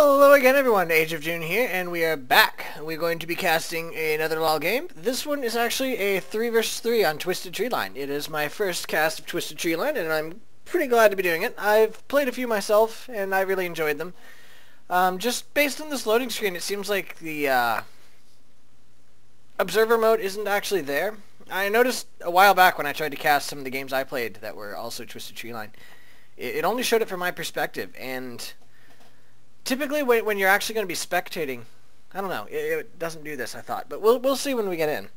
Hello again everyone, Age of June here, and we are back. We're going to be casting another LoL game. This one is actually a 3 versus 3 on Twisted Treeline. It is my first cast of Twisted Treeline, and I'm pretty glad to be doing it. I've played a few myself, and I really enjoyed them. Just based on this loading screen, it seems like the observer mode isn't actually there. I noticed a while back when I tried to cast some of the games I played that were also Twisted Treeline, it only showed it from my perspective, and typically when you're actually going to be spectating, I don't know, it doesn't do this, I thought, but we'll see when we get in.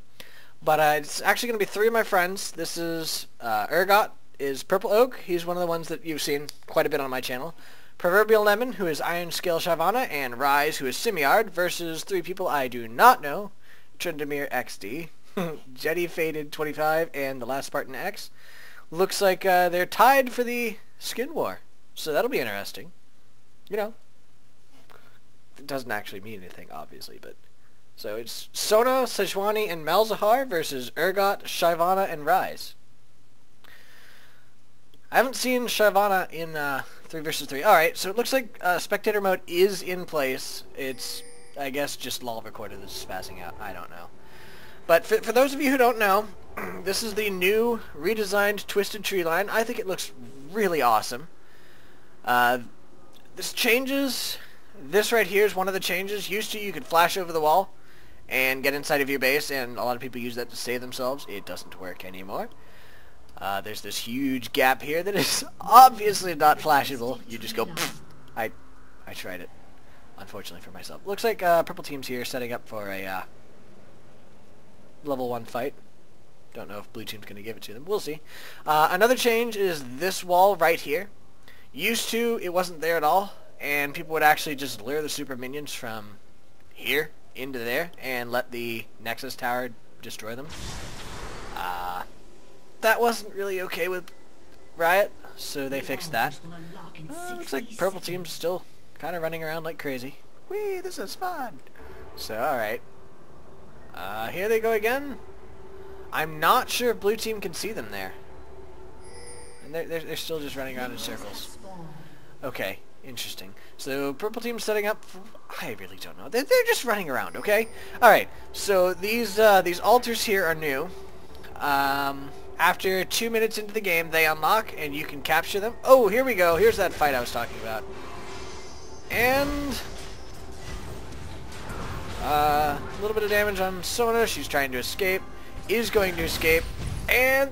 But it's actually going to be 3 of my friends. This is Urgot is Purple Oak. He's one of the ones that you've seen quite a bit on my channel. Proverbial Lemon, who is Iron Scale Shyvana, and Rise, who is Simiard, versus 3 people I do not know. Trindamir XD, Jetty Faded 25, and the Last Spartan X. Looks like they're tied for the skin war, so that'll be interesting. You know, it doesn't actually mean anything, obviously, but so it's Sona, Sejuani, and Malzahar versus Urgot, Shyvana, and Rise. I haven't seen Shyvana in 3 versus 3. Alright, so it looks like spectator mode is in place. It's, I guess, just LOL recorder that's spazzing out. I don't know. But for those of you who don't know, this is the new, redesigned Twisted Treeline. I think it looks really awesome. This changes. This right here is one of the changes. Used to, you could flash over the wall and get inside of your base, and a lot of people use that to save themselves. It doesn't work anymore. There's this huge gap here that is obviously not flashable. You just go, pfft. I tried it, unfortunately for myself. Looks like purple team's here setting up for a level 1 fight. Don't know if blue team's going to give it to them. We'll see. Another change is this wall right here. Used to, it wasn't there at all, and people would actually just lure the super minions from here into there and let the Nexus Tower destroy them. That wasn't really okay with Riot, so they fixed that. Looks like purple team's still kind of running around like crazy. Whee, this is fun! So, alright. Here they go again. I'm not sure if blue team can see them there. And they're still just running around in circles. Okay, interesting. So purple team's setting up. I really don't know. They're just running around. Okay. All right. So these altars here are new. After 2 minutes into the game, they unlock, and you can capture them. Oh, here we go. Here's that fight I was talking about. And a little bit of damage on Sona. She's trying to escape. Is going to escape. And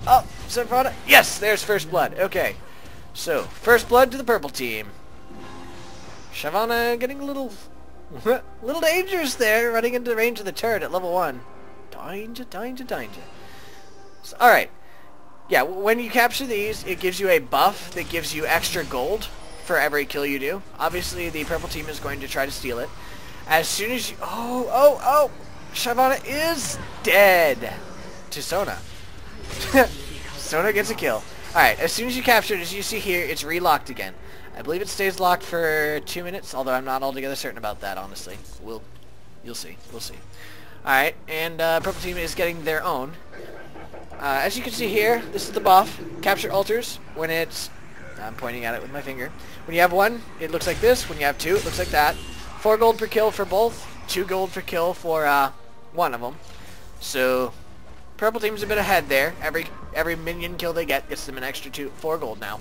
oh, Symphona. Yes, there's first blood. Okay. So, first blood to the purple team. Shyvana getting a little dangerous there, running into the range of the turret at level 1. Danger. So, alright. Yeah, when you capture these, it gives you a buff that gives you extra gold for every kill you do. Obviously, the purple team is going to try to steal it. As soon as you... Oh! Shyvana is dead to Sona. Sona gets a kill. Alright, as soon as you capture it, as you see here, it's relocked again. I believe it stays locked for 2 minutes, although I'm not altogether certain about that, honestly. You'll see. We'll see. Alright, and purple team is getting their own. As you can see here, this is the buff. Capture altars when it's... I'm pointing at it with my finger. When you have 1, it looks like this. When you have 2, it looks like that. 4 gold per kill for both. 2 gold per kill for one of them. So purple team's a bit ahead there. Every minion kill they get gets them an extra 4 gold now.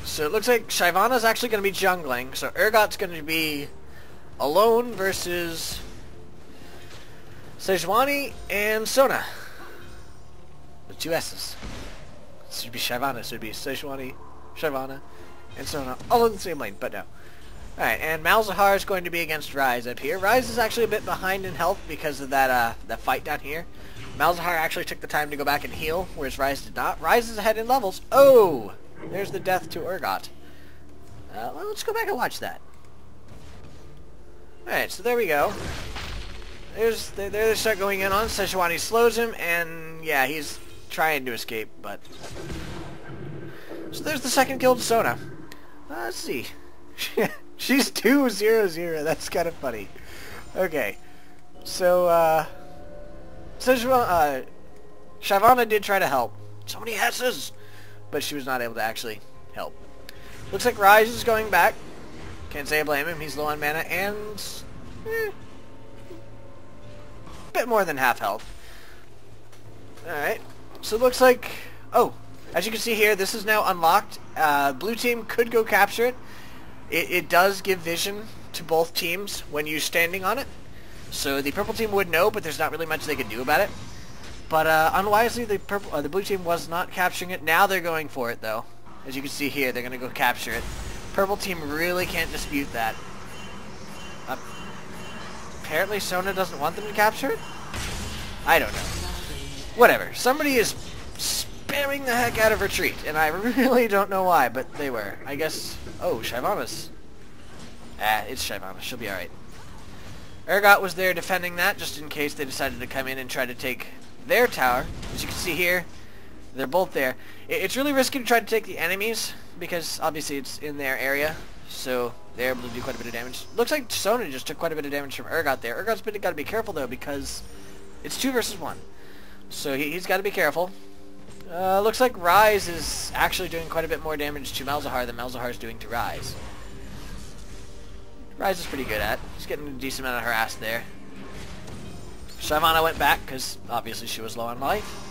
So it looks like Shyvana's actually going to be jungling. So Urgot's going to be alone versus Sejuani and Sona. With 2 S's. This should be Shyvana. So it would be Sejuani, Shyvana, and Sona all in the same lane, but no. Alright, and Malzahar is going to be against Rise up here. Rise is actually a bit behind in health because of that fight down here. Malzahar actually took the time to go back and heal, whereas Rise did not. Rise is ahead in levels. Oh! There's the death to Urgot. Well, let's go back and watch that. Alright, so there we go. There they start going in on. Sejuani slows him, and yeah, he's trying to escape, but... So there's the second kill to Sona. Let's see. She's 2-0-0. That's kind of funny. Okay. So, Shyvana did try to help. So many S's! But she was not able to actually help. Looks like Rise is going back. Can't say I blame him. He's low on mana and a bit more than half health. Alright. So it looks like... Oh, as you can see here, this is now unlocked. Blue team could go capture it. It does give vision to both teams when you're standing on it. So the purple team would know, but there's not really much they could do about it. But unwisely, the blue team was not capturing it. Now they're going for it, though. As you can see here, they're going to go capture it. Purple team really can't dispute that. Apparently Sona doesn't want them to capture it? I don't know. Whatever. Somebody is spamming the heck out of retreat, and I really don't know why, but they were. I guess... Oh, Shyvana's... it's Shyvana. She'll be alright. Urgot was there defending that, just in case they decided to come in and try to take their tower. As you can see here, they're both there. It's really risky to try to take the enemies, because obviously it's in their area, so they're able to do quite a bit of damage. Looks like Sona just took quite a bit of damage from Urgot there. Urgot's got to be careful, though, because it's 2 versus 1. So he's got to be careful. Looks like Rise is actually doing quite a bit more damage to Malzahar than Malzahar's doing to Rise. Rise is pretty good at. He's getting a decent amount of harass there. Shyvana went back, because obviously she was low on life.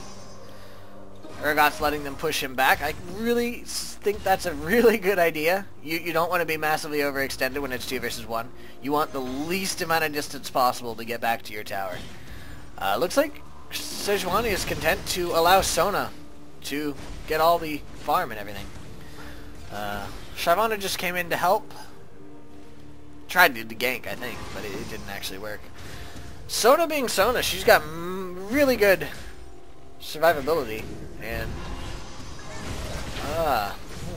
Urgot's letting them push him back. I really think that's a really good idea. You don't want to be massively overextended when it's 2 versus 1. You want the least amount of distance possible to get back to your tower. Looks like Sejuani is content to allow Sona to get all the farm and everything. Shyvana just came in to help. Tried to do the gank, I think, but it didn't actually work. Sona being Sona, she's got really good survivability, and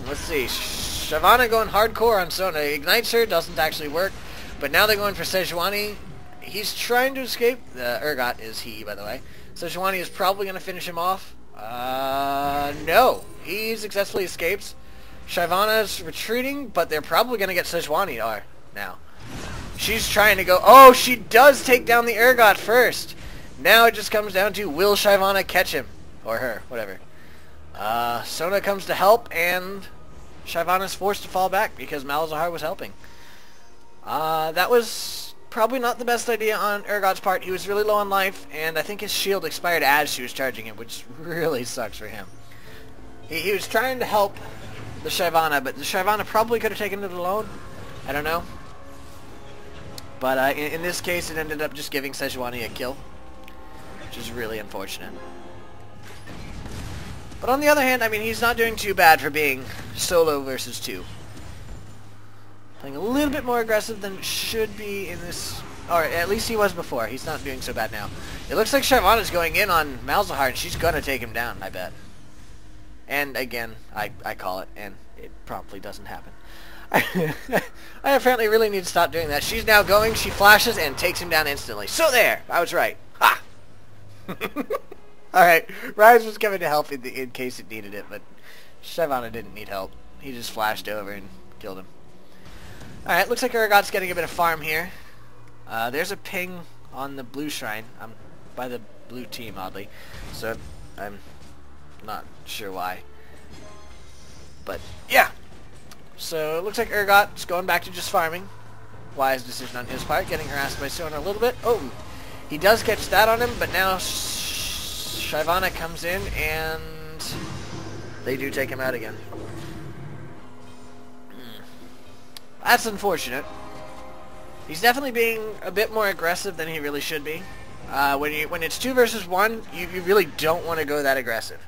let's see, Shyvana going hardcore on Sona. Ignites her, doesn't actually work, but now they're going for Sejuani. He's trying to escape. Urgot is he, by the way. Sejuani is probably going to finish him off. No, he successfully escapes. Shyvana's retreating, but they're probably going to get Sejuani now. She's trying to go... Oh, she does take down the Urgot first. Now it just comes down to, will Shyvana catch him? Or her, whatever. Sona comes to help, and Shyvana's forced to fall back because Malzahar was helping. That was probably not the best idea on Urgot's part. He was really low on life, and I think his shield expired as she was charging him, which really sucks for him. He was trying to help the Shyvana, but the Shyvana probably could have taken it alone. I don't know. But in this case, it ended up just giving Sejuani a kill, which is really unfortunate. But on the other hand, I mean, he's not doing too bad for being solo versus 2. Playing a little bit more aggressive than it should be in this... Or at least he was before. He's not doing so bad now. It looks like Shyvana's going in on Malzahar, and she's going to take him down, I bet. And again, I call it, and it promptly doesn't happen. I apparently really need to stop doing that. She's now going, she flashes, and takes him down instantly. So there! I was right. Ha! Alright, Rise was coming to help in case it needed it, but Shyvana didn't need help. He just flashed over and killed him. Alright, looks like Urgot's getting a bit of farm here. There's a ping on the blue shrine. I'm by the blue team, oddly. So I'm not sure why. But, yeah! So it looks like Urgot's going back to just farming. Wise decision on his part, getting harassed by Sona a little bit. Oh, he does catch that on him, but now Shyvana comes in and they do take him out again. That's unfortunate. He's definitely being a bit more aggressive than he really should be. When it's 2 versus 1, you really don't want to go that aggressive.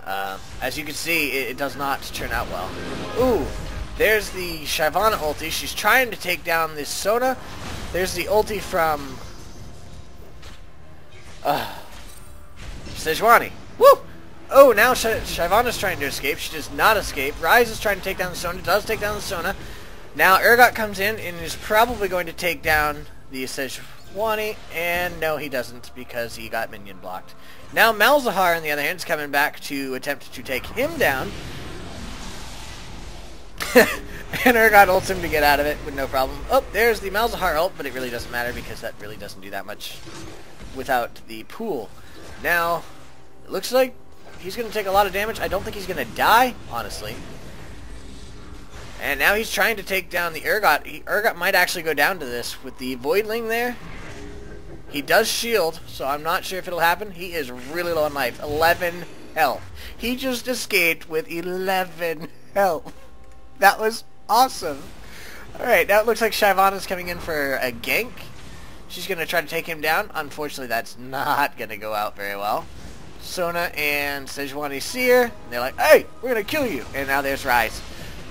As you can see, it does not turn out well. Ooh, there's the Shyvana ulti. She's trying to take down this Sona. There's the ulti from Sejuani. Woo! Oh, now Shyvana's trying to escape. She does not escape. Rise is trying to take down the Sona. Does take down the Sona. Now Urgot comes in and is probably going to take down the Sejuani. And no, he doesn't because he got minion blocked. Now Malzahar, on the other hand, is coming back to attempt to take him down. And Urgot ults him to get out of it with no problem. Oh, there's the Malzahar ult, but it really doesn't matter because that really doesn't do that much without the pool. Now, it looks like he's going to take a lot of damage. I don't think he's going to die, honestly. And now he's trying to take down the Urgot. Urgot might actually go down to this with the Voidling there. He does shield, so I'm not sure if it'll happen. He is really low on life. 11 health. He just escaped with 11 health. That was awesome. Alright, now it looks like Shyvana's coming in for a gank. She's going to try to take him down. Unfortunately, that's not going to go out very well. Sona and Sejuani see her, and they're like, hey, we're going to kill you. And now there's Rise.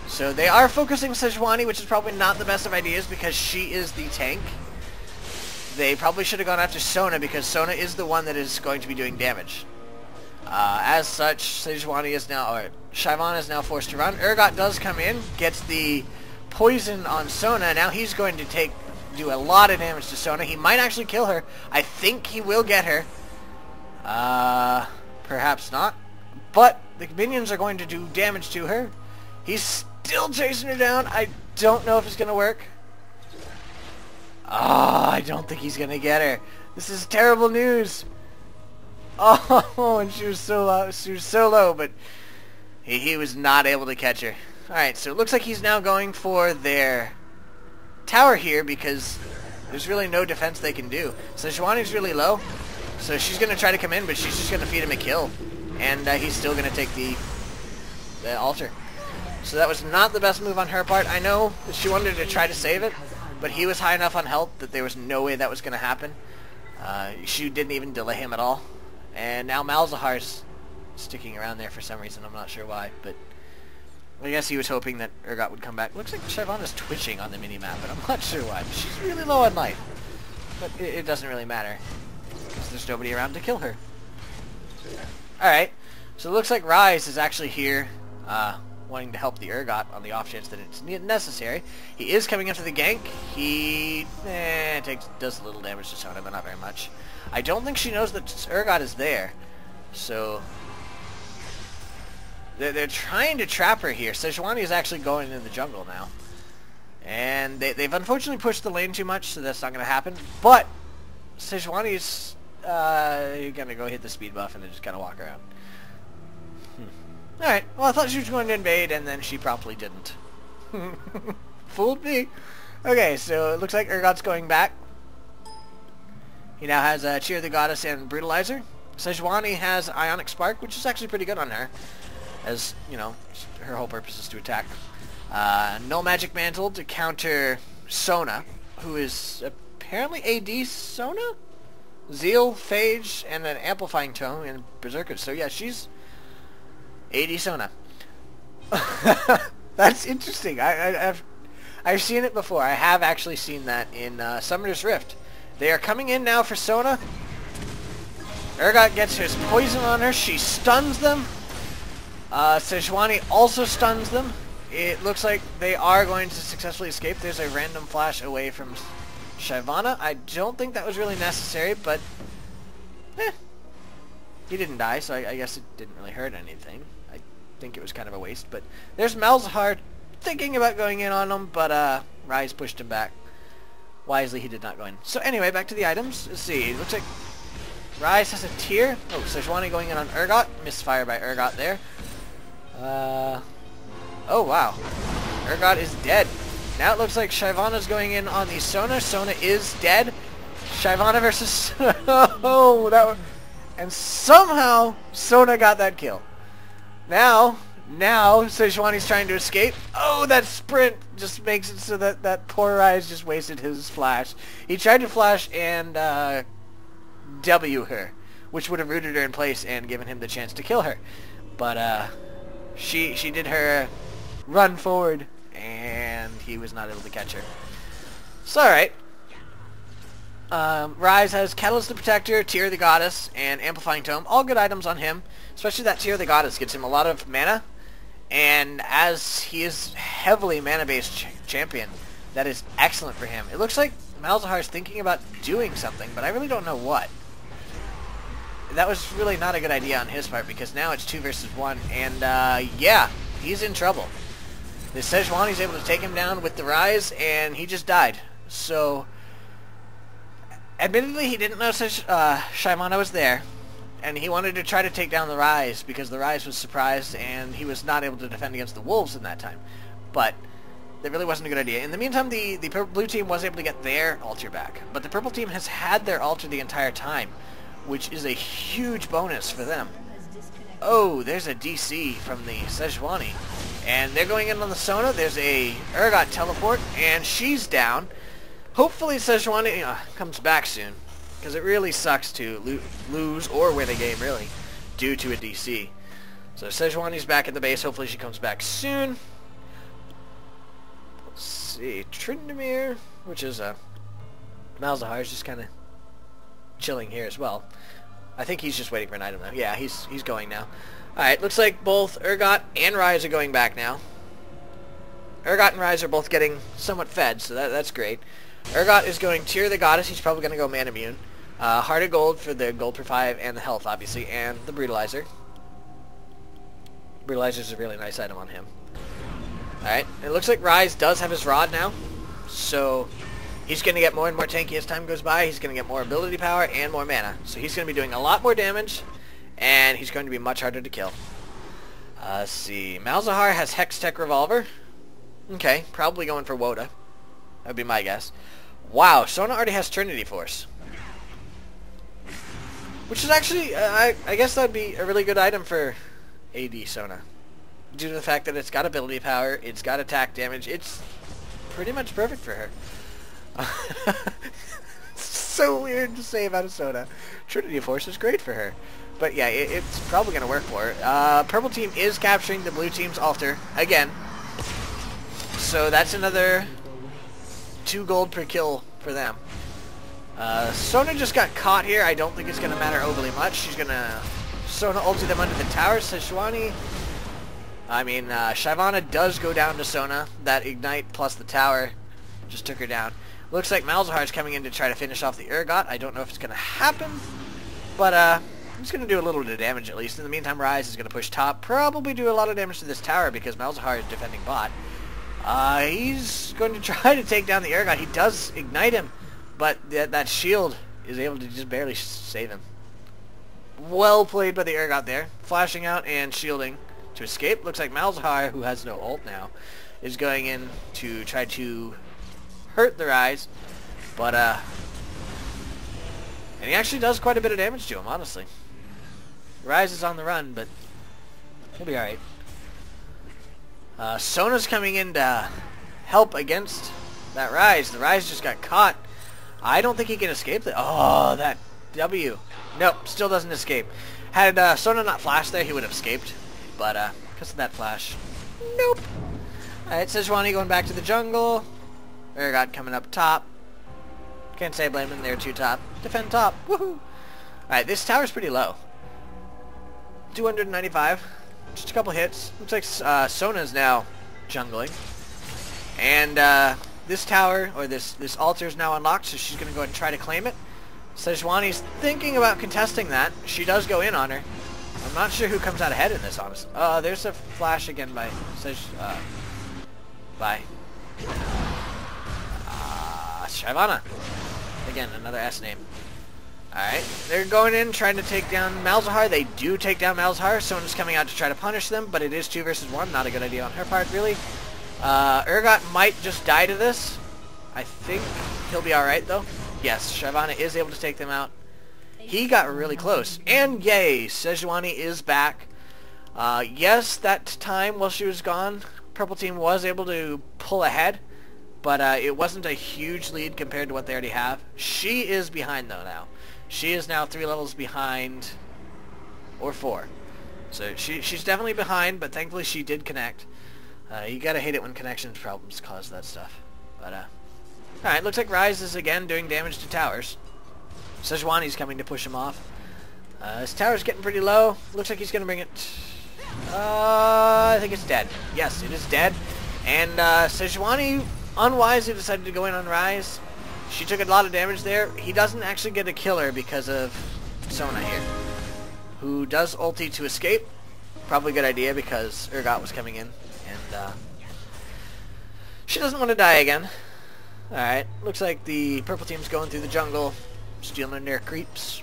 So they are focusing Sejuani, which is probably not the best of ideas because she is the tank. They probably should have gone after Sona because Sona is the one that is going to be doing damage. As such, Sejuani is now, or Shyvana is now forced to run. Urgot does come in, gets the poison on Sona. Now he's going to do a lot of damage to Sona. He might actually kill her. I think he will get her. Perhaps not. But the minions are going to do damage to her. He's still chasing her down. I don't know if it's going to work. I don't think he's going to get her. This is terrible news. Oh, and she was so low. She was so low, but he was not able to catch her. Alright, so it looks like he's now going for their tower here because there's really no defense they can do. So Sejuani's really low, so she's going to try to come in, but she's just going to feed him a kill. And he's still going to take the altar. So that was not the best move on her part. I know that she wanted to try to save it, but he was high enough on health that there was no way that was going to happen. She didn't even delay him at all. And now Malzahar's sticking around there for some reason. I'm not sure why, but I guess he was hoping that Urgot would come back. Looks like Shyvana's twitching on the minimap, but I'm not sure why. She's really low on life. But it doesn't really matter, because there's nobody around to kill her. Alright, so it looks like Rise is actually here, wanting to help the Urgot on the off chance that it's necessary. He is coming after the gank. He does a little damage to Sona, but not very much. I don't think she knows that Urgot is there, so they're trying to trap her here. Sejuani is actually going in the jungle now, and they've unfortunately pushed the lane too much, so that's not going to happen. But Sejuani is going to go hit the speed buff and then just kind of walk around. Alright, well I thought she was going to invade, and then she promptly didn't. Fooled me. Okay, so it looks like Urgot's going back. He now has Cheer the Goddess and Brutalizer. Sejuani has Ionic Spark, which is actually pretty good on her, as, you know, her whole purpose is to attack. No Magic Mantle to counter Sona, who is apparently AD Sona? Zeal, Phage, and an Amplifying Tome, and Berserker. So yeah, she's AD Sona. That's interesting. I've seen it before. I have actually seen that in Summoner's Rift. They are coming in now for Sona. Urgot gets his poison on her. She stuns them. Sejuani also stuns them. It looks like they are going to successfully escape. There's a random flash away from Shyvana. I don't think that was really necessary, but he didn't die, so I guess it didn't really hurt anything. I think it was kind of a waste, but there's Malzahar thinking about going in on him, but Rise pushed him back. Wisely, he did not go in. So anyway, back to the items. Let's see. It looks like Rise has a tier. Oh, Sejuani going in on Urgot. Misfire by Urgot there. Oh, wow. Urgot is dead. Now it looks like Shyvana's going in on the Sona. Sona is dead. Shyvana versus... oh, that one. And somehow, Sona got that kill. Now Sejuani's trying to escape. Oh, that sprint just makes it so that that poor Rise just wasted his flash. He tried to flash and W her, which would have rooted her in place and given him the chance to kill her. But she did her run forward, and he was not able to catch her. So alright. Rise has Catalyst the Protector, Tear the Goddess, and Amplifying Tome. All good items on him. Especially that Tear the Goddess gets him a lot of mana. And as he is heavily mana-based champion, that is excellent for him. It looks like Malzahar is thinking about doing something, but I really don't know what. That was really not a good idea on his part, because now it's 2 versus 1, and yeah, he's in trouble. The Sejuani's able to take him down with the Rise, and he just died. So, admittedly, he didn't know Shyvana was there, and he wanted to try to take down the Rise, because the Rise was surprised, and he was not able to defend against the Wolves in that time. But That really wasn't a good idea. In the meantime, the blue team was able to get their altar back. But the purple team has had their altar the entire time, which is a huge bonus for them. Oh, there's a DC from the Sejuani. And they're going in on the Sona. There's a Urgot teleport, and she's down. Hopefully Sejuani comes back soon, because it really sucks to lose or win a game, really, due to a DC. So Sejuani's back at the base. Hopefully she comes back soon. Let's see. Tryndamere, which is Malzahar, is just kind of chilling here as well. I think he's just waiting for an item, though. Yeah, he's going now. Alright, looks like both Urgot and Ryze are going back now. Urgot and Ryze are both getting somewhat fed, so that's great. Urgot is going Tear the Goddess. He's probably going to go Man Immune. Heart of Gold for the gold per 5 and the health, obviously, and the Brutalizer. Brutalizer's a really nice item on him. Alright, it looks like Ryze does have his Rod now, so he's going to get more and more tanky as time goes by. He's going to get more ability power and more mana, so he's going to be doing a lot more damage, and he's going to be much harder to kill. Let's see, Malzahar has Hextech Revolver. Okay, probably going for Woda. That would be my guess. Wow, Sona already has Trinity Force. Which is actually, I guess that would be a really good item for AD Sona. Due to the fact that it's got ability power, it's got attack damage, it's pretty much perfect for her. So weird to say about a Sona. Trinity Force is great for her. But yeah, it's probably going to work for her. Purple team is capturing the blue team's altar again. So that's another 2 gold per kill for them. Sona just got caught here. I don't think it's going to matter overly much. She's going to Sona ulti them under the tower. Shyvana does go down to Sona. That ignite plus the tower just took her down. Looks like Malzahar's coming in to try to finish off the Urgot. I don't know if it's going to happen, but he's going to do a little bit of damage at least. In the meantime, Ryze is going to push top. Probably do a lot of damage to this tower because Malzahar is defending bot. He's going to try to take down the Urgot. He does ignite him, but that shield is able to just barely save him. Well played by the Urgot there. Flashing out and shielding to escape. Looks like Malzahar, who has no ult now, is going in to try to hurt the Ryze, but and he actually does quite a bit of damage to him, honestly. Ryze is on the run, but he'll be alright. Sona's coming in to help against that Ryze. The Ryze just got caught. I don't think he can escape that. Oh, that W. Nope, still doesn't escape. Had Sona not flashed there, he would have escaped, but because of that flash, nope. Alright, Sejuani going back to the jungle. Urgot coming up top. Can't say blame him, they're 2 top. Defend top. Woohoo! Alright, this tower's pretty low. 295. Just a couple hits. Looks like Sona's now jungling. And this tower, or this altar is now unlocked, so she's going to go ahead and try to claim it. Sejuani's thinking about contesting that. She does go in on her. I'm not sure who comes out ahead in this, honestly. There's a flash again by Shyvana. Again, another S name. Alright, they're going in, trying to take down Malzahar. They do take down Malzahar. Sona's coming out to try to punish them, but it is 2 versus 1. Not a good idea on her part, really. Urgot might just die to this. I think he'll be alright, though. Yes, Shyvana is able to take them out. He got really close. And yay, Sejuani is back. Yes, that time while she was gone, Purple Team was able to pull ahead, but it wasn't a huge lead compared to what they already have. She is behind, though, now. She is now 3 levels behind, or 4. So she's definitely behind, but thankfully she did connect. You gotta hate it when connections problems cause that stuff. But, alright, looks like Ryze is again doing damage to towers. Sejuani's coming to push him off. This tower's getting pretty low. Looks like he's gonna bring it... I think it's dead. Yes, it is dead. And Sejuani unwisely decided to go in on Ryze. She took a lot of damage there. He doesn't actually get a killer because of Sona here, who does ulti to escape. Probably a good idea because Urgot was coming in, and she doesn't want to die again. Alright, looks like the purple team's going through the jungle, stealing their creeps.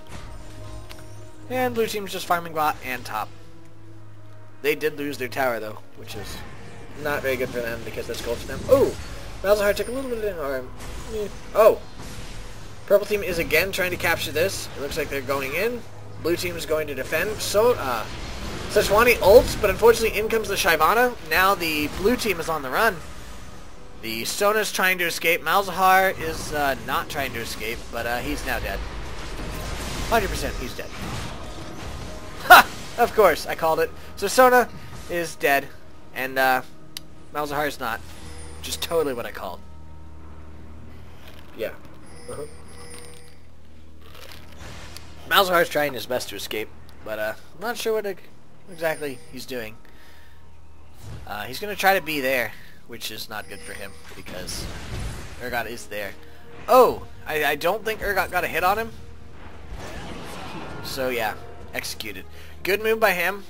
And blue team's just farming bot and top. They did lose their tower though, which is not very good for them because that's gold for them. Oh! Malzahar took a little bit of harm. Oh! Purple team is again trying to capture this. It looks like they're going in. Blue team is going to defend. So, Sejuani ults, but unfortunately in comes the Shyvana. Now the blue team is on the run. The Sona's trying to escape. Malzahar is not trying to escape, but he's now dead. 100% he's dead. Ha! Of course, I called it. So Sona is dead, and Malzahar is not. Just totally what I called. Yeah. Malzahar's trying his best to escape, but I'm not sure what exactly he's doing. He's going to try to be there, which is not good for him, because Urgot is there. Oh! I don't think Urgot got a hit on him. So yeah, executed. Good move by him.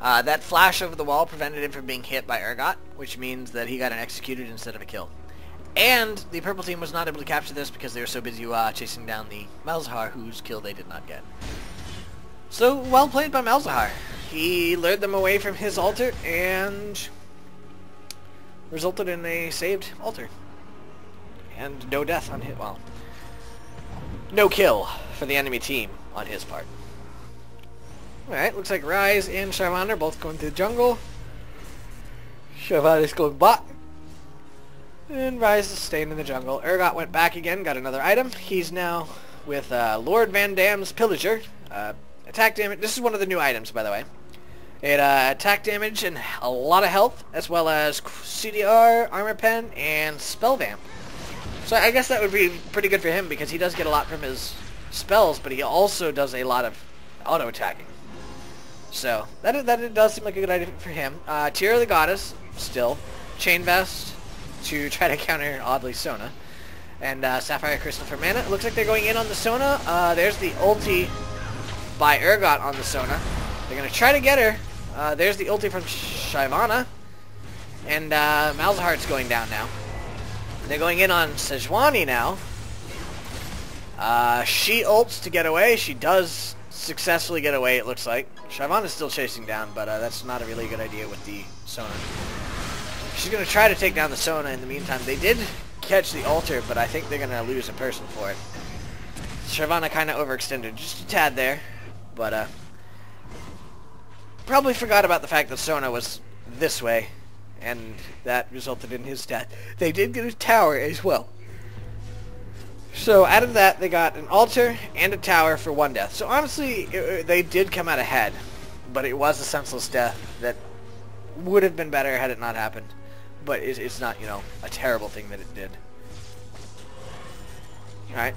That flash over the wall prevented him from being hit by Urgot, which means that he got an executed instead of a kill. And the purple team was not able to capture this because they were so busy chasing down the Malzahar, whose kill they did not get. So, well played by Malzahar. He lured them away from his altar and resulted in a saved altar. And no death on his, well, no kill for the enemy team on his part. Alright, looks like Rise and Shyvana are both going to the jungle. Shyvana is going back. And Rise is staying in the jungle. Urgot went back again, got another item. He's now with Lord Van Dam's Pillager. Attack damage. This is one of the new items, by the way. It attack damage and a lot of health, as well as CDR, Armor Pen, and Spell Vamp. So I guess that would be pretty good for him because he does get a lot from his spells, but he also does a lot of auto attacking. So that does seem like a good idea for him. Tear of the Goddess still. Chain Vest to try to counter oddly Sona. And Sapphire Crystal for mana. It looks like they're going in on the Sona. There's the ulti by Urgot on the Sona. They're going to try to get her. There's the ulti from Shyvana. And Malzahar's going down now. They're going in on Sejuani now. She ults to get away. She does successfully get away, it looks like. Shyvana's still chasing down, but that's not a really good idea with the Sona. She's going to try to take down the Sona in the meantime. They did catch the altar, but I think they're going to lose a person for it. Shyvana kind of overextended just a tad there, but probably forgot about the fact that Sona was this way, and that resulted in his death. They did get a tower as well. So out of that, they got an altar and a tower for one death. So honestly, they did come out ahead, but it was a senseless death that would have been better had it not happened. But it's not, you know, a terrible thing that it did. Alright.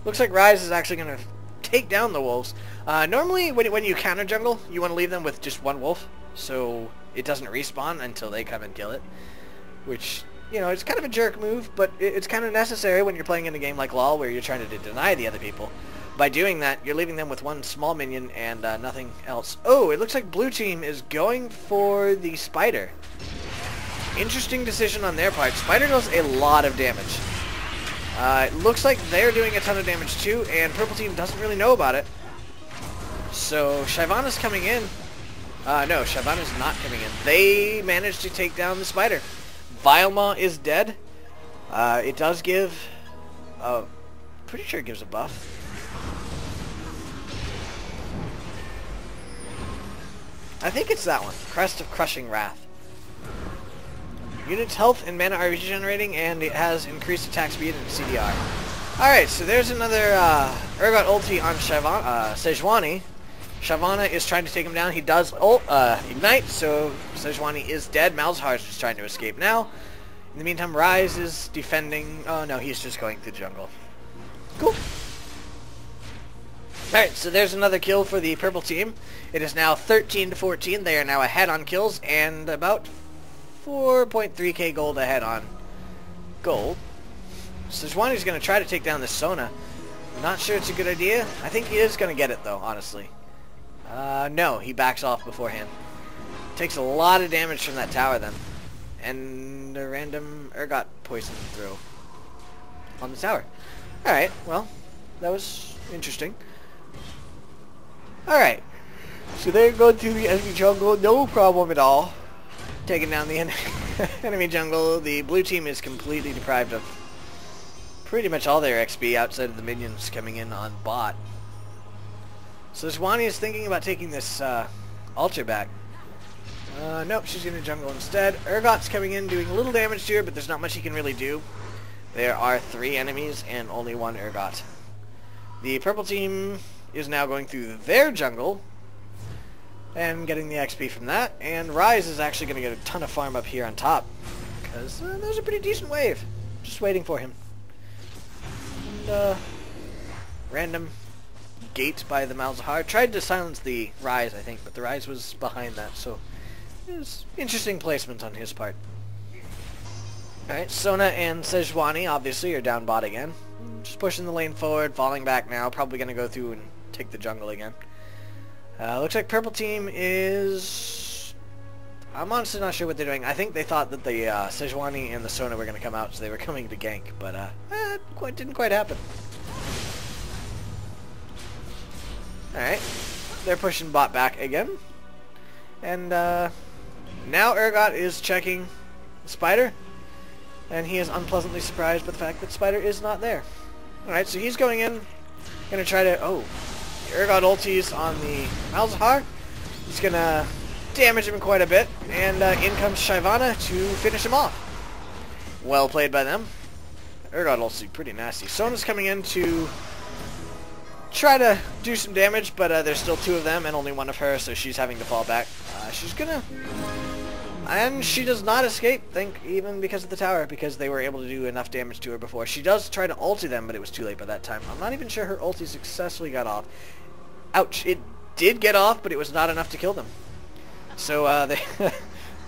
Looks like Rise is actually going to take down the wolves. Normally, when you counter jungle, you want to leave them with just one wolf, so it doesn't respawn until they come and kill it. Which, you know, it's kind of a jerk move, but it's kind of necessary when you're playing in a game like LoL where you're trying to deny the other people. By doing that, you're leaving them with one small minion and nothing else. Oh, it looks like blue team is going for the spider. Interesting decision on their part. Spider does a lot of damage. It looks like they're doing a ton of damage too, and purple team doesn't really know about it. So Shyvana's coming in. No, Shyvana's not coming in. They managed to take down the spider. Vilemaw is dead. It does give... pretty sure it gives a buff. I think it's that one. Crest of Crushing Wrath. Unit's health and mana are regenerating, and it has increased attack speed and CDR. Alright, so there's another Urgot ulti on Sejuani. Shyvana is trying to take him down. He does ignite, so Sejuani is dead. Malzahar is just trying to escape now. In the meantime, Rise is defending... Oh, no, he's just going through the jungle. Cool. Alright, so there's another kill for the purple team. It is now 13 to 14. They are now ahead on kills, and about 4.3k gold ahead on gold. Sejuani's going to try to take down the Sona. Not sure it's a good idea. I think he is going to get it, though, honestly. No, he backs off beforehand. Takes a lot of damage from that tower, then. And a random Urgot poison throw on the tower. Alright, well, that was interesting. Alright, so they're going through the enemy jungle, no problem at all. taking down the enemy jungle. The blue team is completely deprived of pretty much all their XP outside of the minions coming in on bot. So Sejuani is thinking about taking this altar back. Nope, she's going to jungle instead. Urgot's coming in doing a little damage to her, but there's not much he can really do. There are 3 enemies and only 1 Urgot. The purple team is now going through their jungle and getting the XP from that, and Rise is actually going to get a ton of farm up here on top because there's a pretty decent wave just waiting for him. And random gate by the Malzahar tried to silence the Rise, I think, but the Rise was behind that, so it was interesting placement on his part. Alright, Sona and Sejuani obviously are down bot again. Just pushing the lane forward, falling back now, probably going to go through and take the jungle again. Looks like purple team is... I'm honestly not sure what they're doing. I think they thought that the Sejuani and the Sona were going to come out, so they were coming to gank, but it didn't quite happen. Alright, they're pushing bot back again. And now Urgot is checking Spider, and he is unpleasantly surprised by the fact that Spider is not there. Alright, so he's going in, going to try to... Oh, Urgot ultis on the Malzahar. He's going to damage him quite a bit, and in comes Shyvana to finish him off. Well played by them. Urgot ulti, pretty nasty. Sona's coming in to try to do some damage, but there's still 2 of them and only 1 of her, so she's having to fall back. She's gonna... And she does not escape, even because of the tower, because they were able to do enough damage to her before. She does try to ulti them, but it was too late by that time. I'm not even sure her ulti successfully got off. Ouch. It did get off, but it was not enough to kill them. So,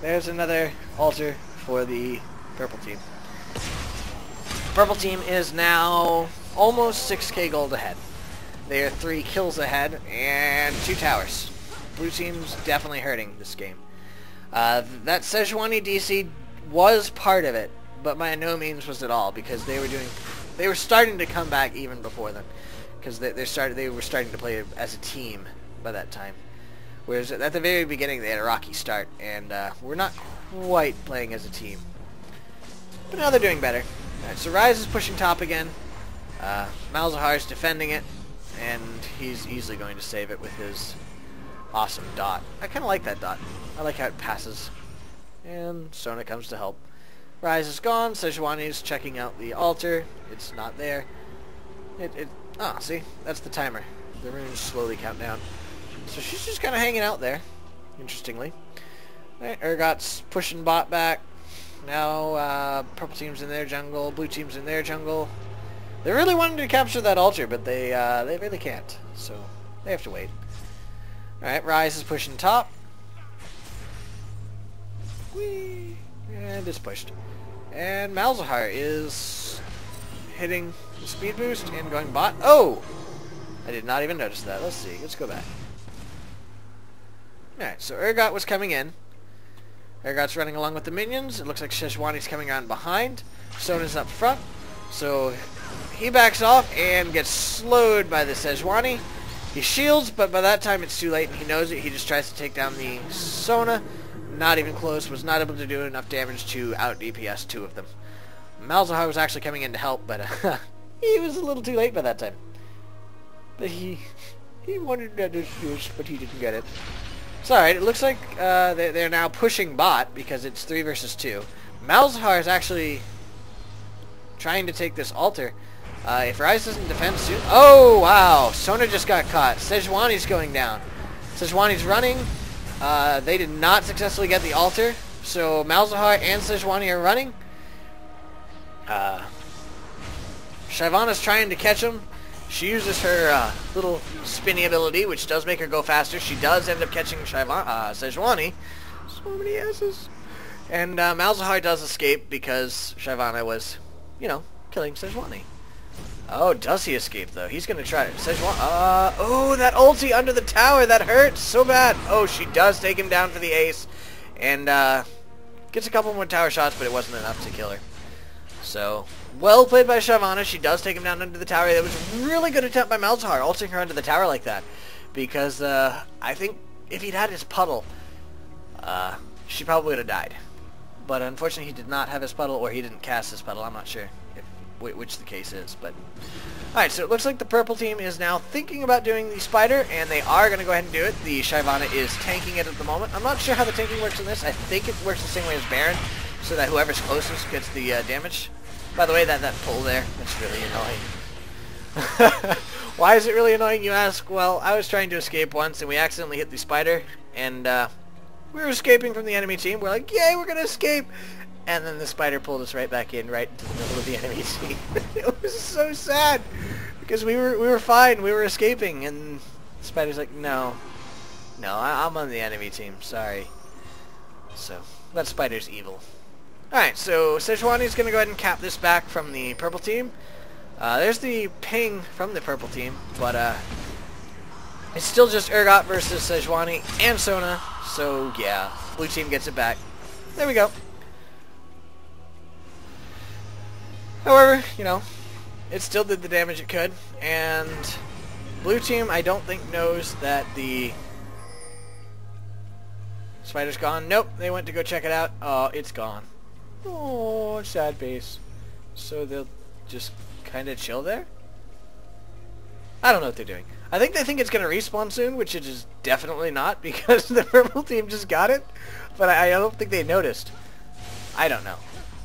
there's another altar for the purple team. Purple team is now almost 6k gold ahead. They are 3 kills ahead and 2 towers. Blue team's definitely hurting this game. That Sejuani DC was part of it, but by no means was it all, because they were starting to come back even before then, because they were starting to play as a team by that time. Whereas at the very beginning they had a rocky start, and we're not quite playing as a team. But now they're doing better. Alright, so Rise is pushing top again. Malzahar is defending it, and he's easily going to save it with his awesome dot. I kind of like that dot. I like how it passes. And Sona comes to help. Rise is gone. Sejuani is checking out the altar. It's not there. See? That's the timer. The runes slowly count down. So she's just kind of hanging out there, interestingly. Right, Urgot's pushing bot back. Now purple team's in their jungle. Blue team's in their jungle. They really wanted to capture that altar, but they really can't. So they have to wait. Alright, Rise is pushing top. Whee! And it's pushed. And Malzahar is hitting the speed boost and going bot. Oh! I did not even notice that. Let's see. Let's go back. Alright, so Urgot was coming in. Urgot's running along with the minions. It looks like Sejuani's coming around behind. Sona's up front. So he backs off and gets slowed by the Sejuani. He shields, but by that time it's too late and he knows it. He just tries to take down the Sona. Not even close. Was not able to do enough damage to out DPS 2 of them. Malzahar was actually coming in to help, but he was a little too late by that time. But he wanted to do this, but he didn't get it. It's alright. It looks like they're now pushing bot because it's 3 versus 2. Malzahar is actually trying to take this altar. If Rise doesn't defend soon... Oh, wow. Sona just got caught. Sejuani's going down. Sejuani's running. They did not successfully get the altar. So Malzahar and Sejuani are running. Shyvana's trying to catch him. She uses her little spinny ability, which does make her go faster. She does end up catching Sejuani. So many S's. And Malzahar does escape because Shyvana was, killing Sejuani. Oh, does he escape, though? He's going to try it. Sejuani... oh, that ulti under the tower. That hurts so bad. Oh, she does take him down for the ace. And gets a couple more tower shots, but it wasn't enough to kill her. So, well played by Shyvana. She does take him down under the tower. That was a really good attempt by Malzahar, ulting her under the tower like that. Because I think if he'd had his puddle, she probably would have died. But unfortunately, he did not have his puddle, or he didn't cast his puddle. I'm not sure which the case is. But alright, so it looks like the purple team is now thinking about doing the spider, and they are going to go ahead and do it. The Shyvana is tanking it at the moment. I'm not sure how the tanking works in this. I think it works the same way as Baron, so that whoever's closest gets the damage. By the way, that pull there, that's really annoying. Why is it really annoying, you ask? Well, I was trying to escape once, and we accidentally hit the spider, and we were escaping from the enemy team. We're like, yay, we're going to escape! And then the spider pulled us right back in, right into the middle of the enemy team. It was so sad, because we were fine, we were escaping, and the spider's like, no, I'm on the enemy team, sorry. So, that spider's evil. Alright, so Sejuani's going to go ahead and cap this back from the purple team. There's the ping from the purple team, but it's still just Urgot versus Sejuani and Sona, so yeah, blue team gets it back. There we go. However, you know, it still did the damage it could, and blue team I don't think knows that the spider's gone. Nope, they went to go check it out. Oh, it's gone. Oh, sad face. So they'll just kind of chill there? I don't know what they're doing. I think they think it's going to respawn soon, which it is definitely not, because the purple team just got it, but I don't think they noticed. I don't know.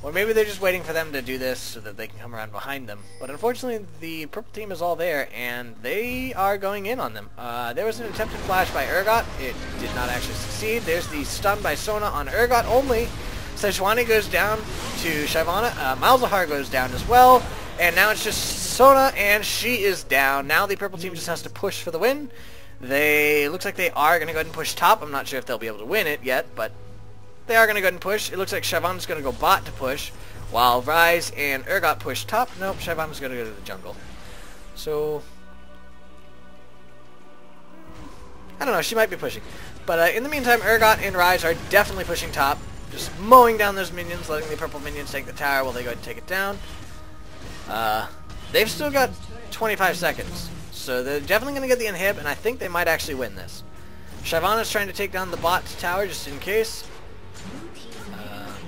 Or maybe they're just waiting for them to do this so that they can come around behind them. But unfortunately, the purple team is all there, and they are going in on them. There was an attempted flash by Urgot. It did not actually succeed. There's the stun by Sona on Urgot only. Sejuani goes down to Shyvana. Malzahar goes down as well. And now it's just Sona, and she is down. Now the purple team just has to push for the win. Looks like they are going to go ahead and push top. I'm not sure if they'll be able to win it yet, but they are going to go ahead and push. It looks like Shyvana's going to go bot to push, while Rise and Urgot push top. Nope, Shyvana's going to go to the jungle. So, I don't know, she might be pushing. But in the meantime, Urgot and Rise are definitely pushing top, just mowing down those minions, letting the purple minions take the tower while they go ahead and take it down. They've still got 25 seconds, so they're definitely going to get the inhib, and I think they might actually win this. Shyvana's trying to take down the bot tower just in case.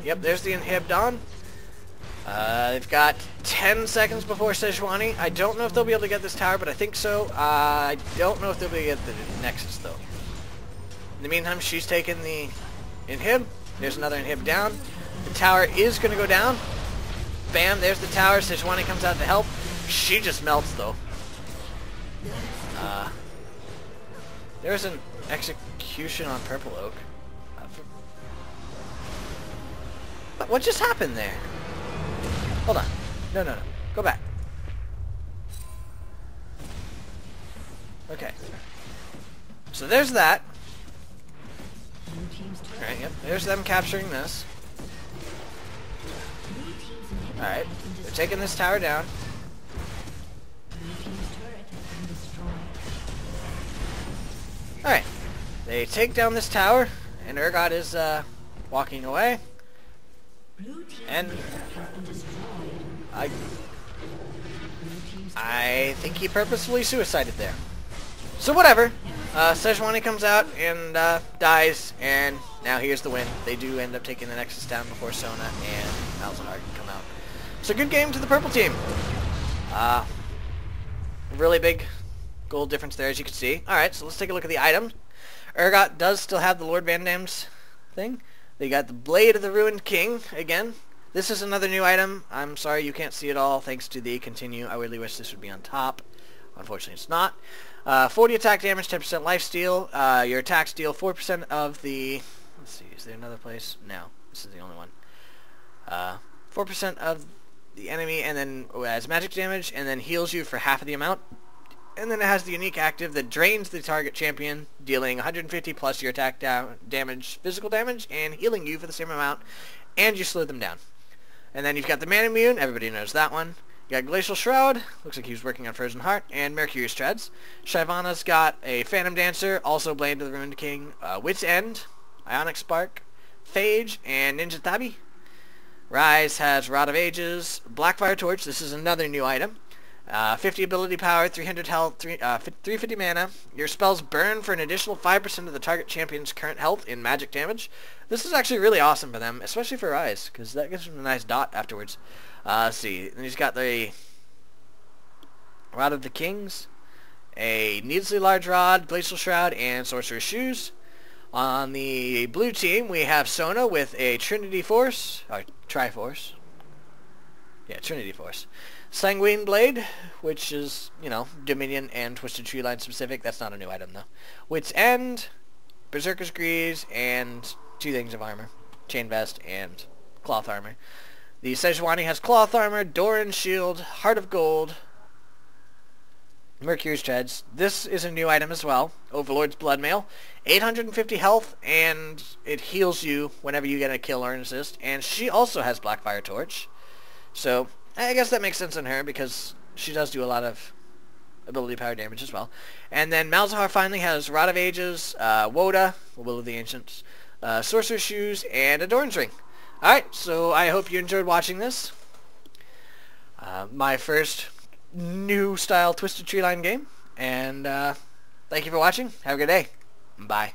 Yep, there's the inhib on. They've got 10 seconds before Sejuani. I don't know if they'll be able to get this tower, but I think so. I don't know if they'll be able to get the Nexus, though. In the meantime, she's taking the inhib. There's another inhib down. The tower is going to go down. Bam, there's the tower. Sejuani comes out to help. She just melts, though. There's an execution on Purple Oak. What just happened there? Hold on. No. Go back. Okay. So there's that. Alright, yep. There's them capturing this. Alright. They're taking this tower down. Alright. They take down this tower, and Urgot is walking away. And I think he purposefully suicided there. So whatever. Sejuani comes out and dies, and now here's the win. They do end up taking the Nexus down before Sona and Malzahar can come out. So good game to the purple team. Really big gold difference there, as you can see. Alright, so let's take a look at the items. Urgot does still have the Lord Van Dam's thing. They got the Blade of the Ruined King again. This is another new item. I'm sorry you can't see it all thanks to the continue. I really wish this would be on top. Unfortunately it's not. 40 attack damage, 10% lifesteal. Your attacks deal 4% of the... Let's see, is there another place? No, this is the only one. 4% of the enemy, and then adds magic damage, and then heals you for half of the amount. And then it has the unique active that drains the target champion, dealing 150 plus your attack damage, physical damage, and healing you for the same amount, and you slow them down. And then you've got the Man Immune, everybody knows that one. You got Glacial Shroud, looks like he was working on Frozen Heart, and Mercurius Treads. Shyvana's got a Phantom Dancer, also Blade of the Ruined King, Wit's End, Ionic Spark, Phage, and Ninja Tabi. Rise has Rod of Ages, Blackfire Torch, this is another new item. 50 ability power, 300 health, 350 mana. Your spells burn for an additional 5% of the target champion's current health in magic damage. This is actually really awesome for them, especially for Rise, because that gives them a nice dot afterwards. Let's see. And he's got the Rod of the Kings, a needlessly large rod, Glacial Shroud, and Sorcerer's Shoes. On the blue team, we have Sona with a Trinity Force, or Triforce. Yeah, Trinity Force. Sanguine Blade, which is, you know, Dominion and Twisted Treeline specific. That's not a new item, though. Wit's End, Berserker's Greaves, and 2 things of armor. Chain Vest and Cloth Armor. The Sejuani has Cloth Armor, Doran's Shield, Heart of Gold, Mercury's Treads. This is a new item as well. Overlord's Bloodmail. 850 health, and it heals you whenever you get a kill or an assist. And she also has Blackfire Torch. So I guess that makes sense on her because she does do a lot of ability power damage as well. And then Malzahar finally has Rod of Ages, Woda, Will of the Ancients, Sorcerer's Shoes, and a Doran's Ring. Alright, so I hope you enjoyed watching this. My first new style Twisted Treeline game. And thank you for watching. Have a good day. Bye.